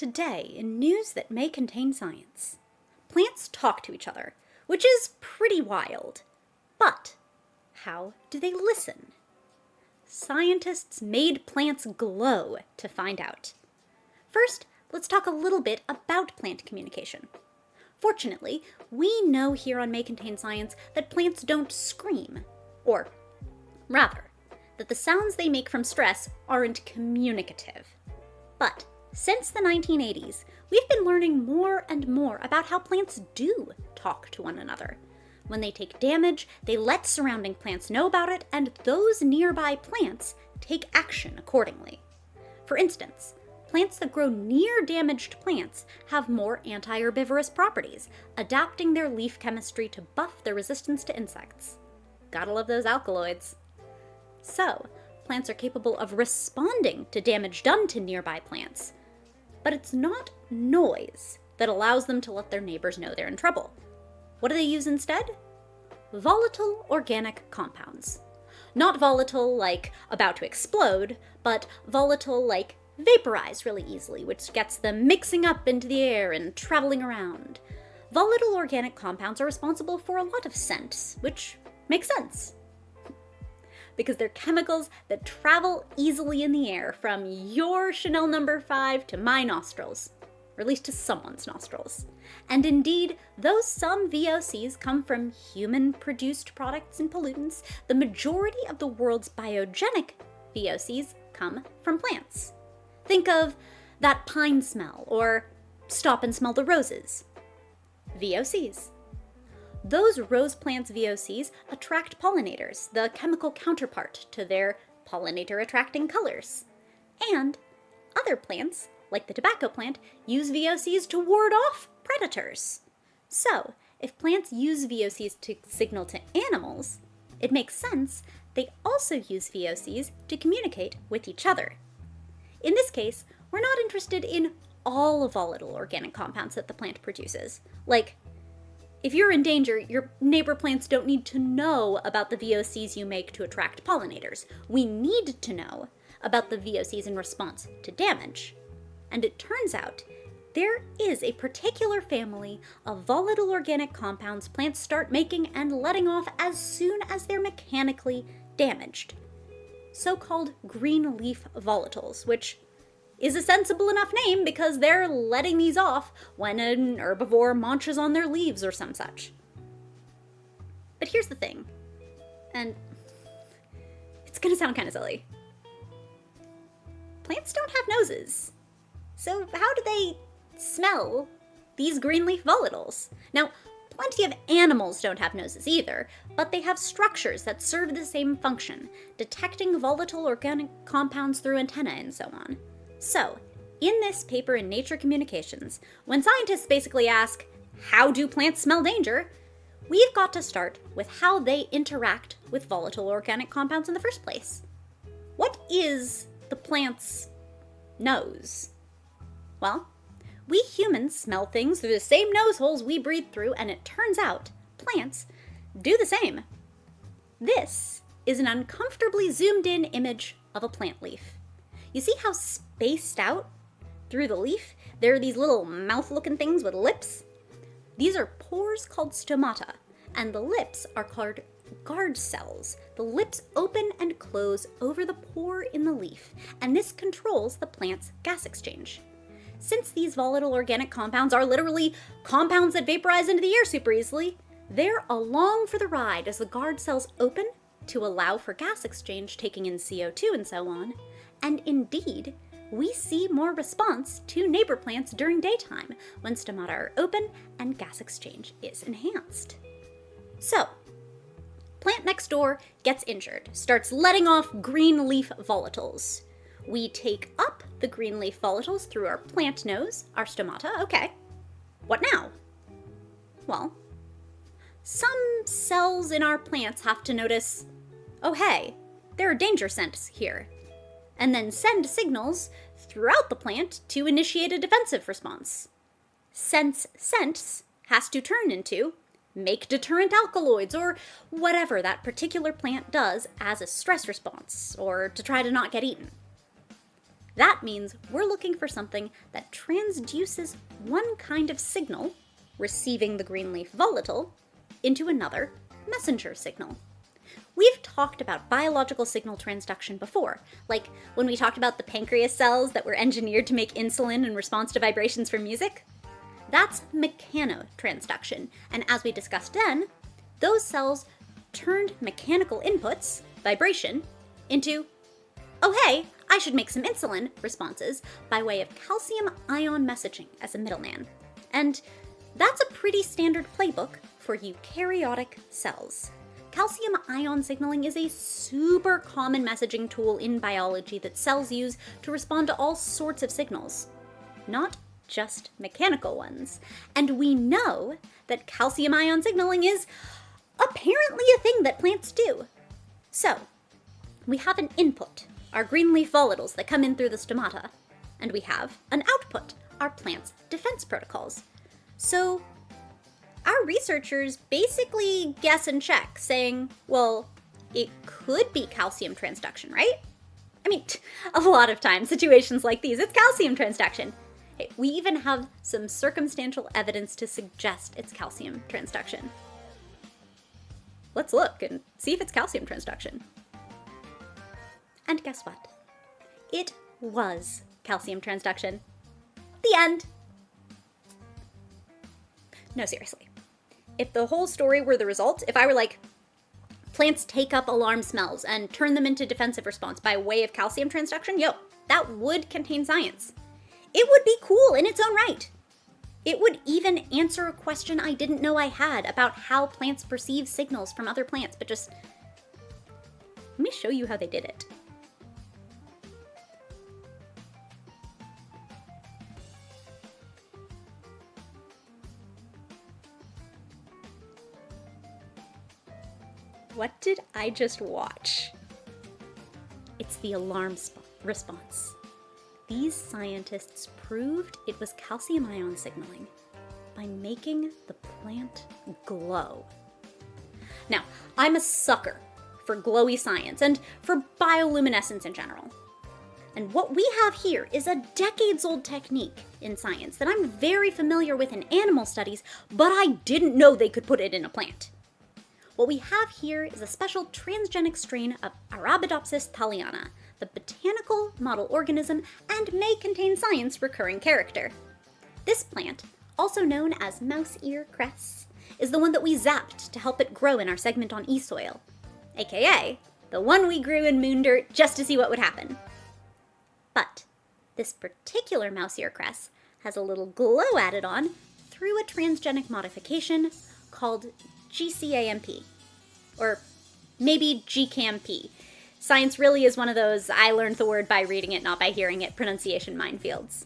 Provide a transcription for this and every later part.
Today, in news that may contain science, plants talk to each other, which is pretty wild. But how do they listen? Scientists made plants glow to find out. First, let's talk a little bit about plant communication. Fortunately, we know here on May Contain Science that plants don't scream, or rather, that the sounds they make from stress aren't communicative. But since the 1980s, we've been learning more and more about how plants do talk to one another. When they take damage, they let surrounding plants know about it, and those nearby plants take action accordingly. For instance, plants that grow near damaged plants have more anti-herbivorous properties, adapting their leaf chemistry to buff their resistance to insects. Gotta love those alkaloids. So, plants are capable of responding to damage done to nearby plants. But it's not noise that allows them to let their neighbors know they're in trouble. What do they use instead? Volatile organic compounds. Not volatile like about to explode, but volatile like vaporize really easily, which gets them mixing up into the air and traveling around. Volatile organic compounds are responsible for a lot of scents, which makes sense, because they're chemicals that travel easily in the air from your Chanel No. 5 to my nostrils, or at least to someone's nostrils. And indeed, though some VOCs come from human-produced products and pollutants, the majority of the world's biogenic VOCs come from plants. Think of that pine smell, or stop and smell the roses. VOCs. Those rose plants' VOCs attract pollinators, the chemical counterpart to their pollinator-attracting colors. And other plants, like the tobacco plant, use VOCs to ward off predators. So, if plants use VOCs to signal to animals, it makes sense they also use VOCs to communicate with each other. In this case, we're not interested in all volatile organic compounds that the plant produces. Like, if you're in danger, your neighbor plants don't need to know about the VOCs you make to attract pollinators. We need to know about the VOCs in response to damage. And it turns out there is a particular family of volatile organic compounds plants start making and letting off as soon as they're mechanically damaged. So-called green leaf volatiles, which is a sensible enough name because they're letting these off when an herbivore munches on their leaves or some such. But here's the thing, and it's gonna sound kind of silly. Plants don't have noses. So how do they smell these green leaf volatiles? Now, plenty of animals don't have noses either, but they have structures that serve the same function, detecting volatile organic compounds through antennae and so on. So, in this paper in Nature Communications, when scientists basically ask, how do plants smell danger? We've got to start with how they interact with volatile organic compounds in the first place. What is the plant's nose? Well, we humans smell things through the same nose holes we breathe through, and it turns out plants do the same. This is an uncomfortably zoomed in image of a plant leaf. You see how spaced out through the leaf there are these little mouth-looking things with lips? These are pores called stomata, and the lips are called guard cells. The lips open and close over the pore in the leaf, and this controls the plant's gas exchange. Since these volatile organic compounds are literally compounds that vaporize into the air super easily, they're along for the ride as the guard cells open to allow for gas exchange, taking in CO2 and so on. And indeed, we see more response to neighbor plants during daytime when stomata are open and gas exchange is enhanced. So, plant next door gets injured, starts letting off green leaf volatiles. We take up the green leaf volatiles through our plant nose, our stomata. Okay, what now? Well, some cells in our plants have to notice, oh hey, there are danger scents here, and then send signals throughout the plant to initiate a defensive response. Sense has to turn into make deterrent alkaloids, or whatever that particular plant does as a stress response, or to try to not get eaten. That means we're looking for something that transduces one kind of signal, receiving the green leaf volatile, into another, messenger signal. We've talked about biological signal transduction before, like when we talked about the pancreas cells that were engineered to make insulin in response to vibrations from music. That's mechanotransduction, and as we discussed then, those cells turned mechanical inputs, vibration, into, oh hey, I should make some insulin responses by way of calcium ion messaging as a middleman. And that's a pretty standard playbook for eukaryotic cells. Calcium ion signaling is a super common messaging tool in biology that cells use to respond to all sorts of signals, not just mechanical ones. And we know that calcium ion signaling is apparently a thing that plants do. So, we have an input, our green leaf volatiles that come in through the stomata, and we have an output, our plant's defense protocols. So, our researchers basically guess and check, saying, well, it could be calcium transduction, right? I mean, a lot of times, situations like these, it's calcium transduction. Hey, we even have some circumstantial evidence to suggest it's calcium transduction. Let's look and see if it's calcium transduction. And guess what? It was calcium transduction. The end. No, seriously. If the whole story were the result, if I were like, plants take up alarm smells and turn them into defensive response by way of calcium transduction, that would contain science. It would be cool in its own right. It would even answer a question I didn't know I had about how plants perceive signals from other plants, but just, let me show you how they did it. What did I just watch? It's the alarm response. These scientists proved it was calcium ion signaling by making the plant glow. Now, I'm a sucker for glowy science and for bioluminescence in general. And what we have here is a decades-old technique in science that I'm very familiar with in animal studies, but I didn't know they could put it in a plant. What we have here is a special transgenic strain of Arabidopsis thaliana, the botanical model organism and may contain science recurring character. This plant, also known as mouse ear cress, is the one that we zapped to help it grow in our segment on e-soil, aka the one we grew in moon dirt just to see what would happen. But this particular mouse ear cress has a little glow added on through a transgenic modification called GCAMP, or maybe GCAMP. Science really is one of those I learned the word by reading it, not by hearing it, pronunciation minefields.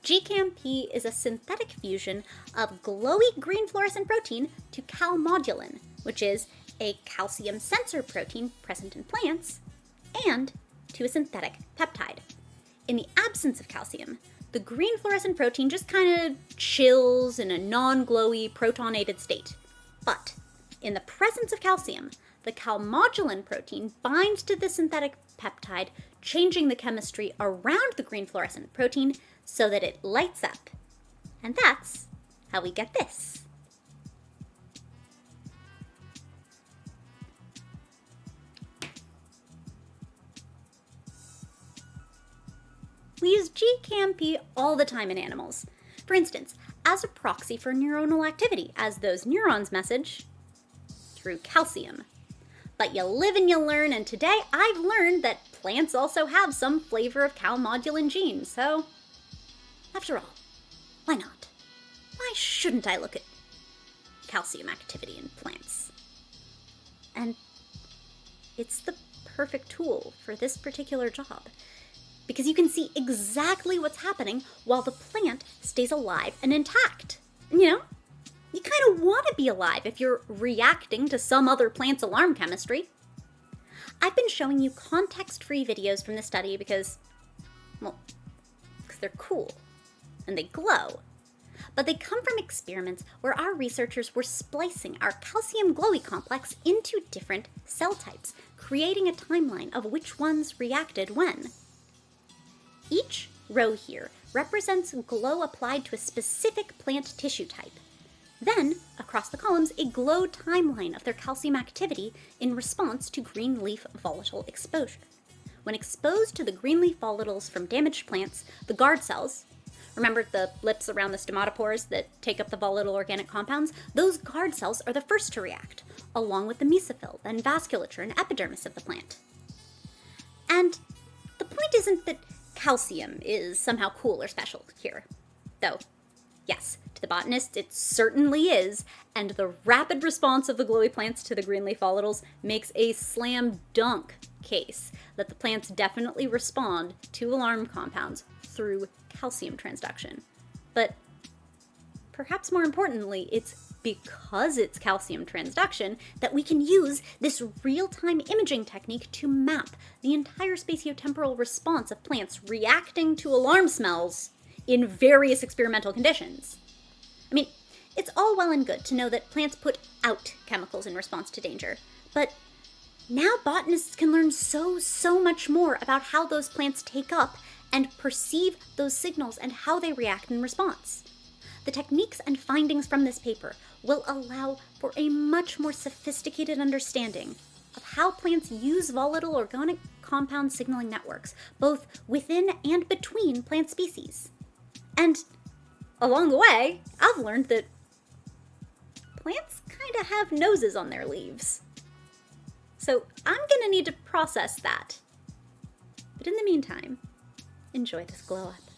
GCAMP is a synthetic fusion of glowy green fluorescent protein to calmodulin, which is a calcium sensor protein present in plants, and to a synthetic peptide. In the absence of calcium, the green fluorescent protein just kind of chills in a non-glowy protonated state. But in the presence of calcium, the calmodulin protein binds to the synthetic peptide, changing the chemistry around the green fluorescent protein so that it lights up. And that's how we get this. We use GCAMP all the time in animals. For instance, as a proxy for neuronal activity, as those neurons message through calcium. But you live and you learn, and today I've learned that plants also have some flavor of calmodulin genes, so after all, why not? Why shouldn't I look at calcium activity in plants? And it's the perfect tool for this particular job, because you can see exactly what's happening while the plant stays alive and intact. You know, you kind of want to be alive if you're reacting to some other plant's alarm chemistry. I've been showing you context-free videos from the study because they're cool and they glow. But they come from experiments where our researchers were splicing our calcium glowy complex into different cell types, creating a timeline of which ones reacted when. Each row here represents glow applied to a specific plant tissue type. Then, across the columns, a glow timeline of their calcium activity in response to green leaf volatile exposure. When exposed to the green leaf volatiles from damaged plants, the guard cells, remember the lips around the stomatopores that take up the volatile organic compounds? Those guard cells are the first to react, along with the mesophyll and vasculature and epidermis of the plant. And the point isn't that calcium is somehow cool or special here, though, yes, to the botanist it certainly is, and the rapid response of the glowy plants to the green leaf volatiles makes a slam dunk case that the plants definitely respond to alarm compounds through calcium transduction. But perhaps more importantly, it's because it's calcium transduction that we can use this real-time imaging technique to map the entire spatiotemporal response of plants reacting to alarm smells in various experimental conditions. I mean, it's all well and good to know that plants put out chemicals in response to danger, but now botanists can learn so much more about how those plants take up and perceive those signals and how they react in response. The techniques and findings from this paper will allow for a much more sophisticated understanding of how plants use volatile organic compound signaling networks, both within and between plant species. And along the way, I've learned that plants kind of have noses on their leaves. So I'm gonna need to process that. But in the meantime, enjoy this glow up.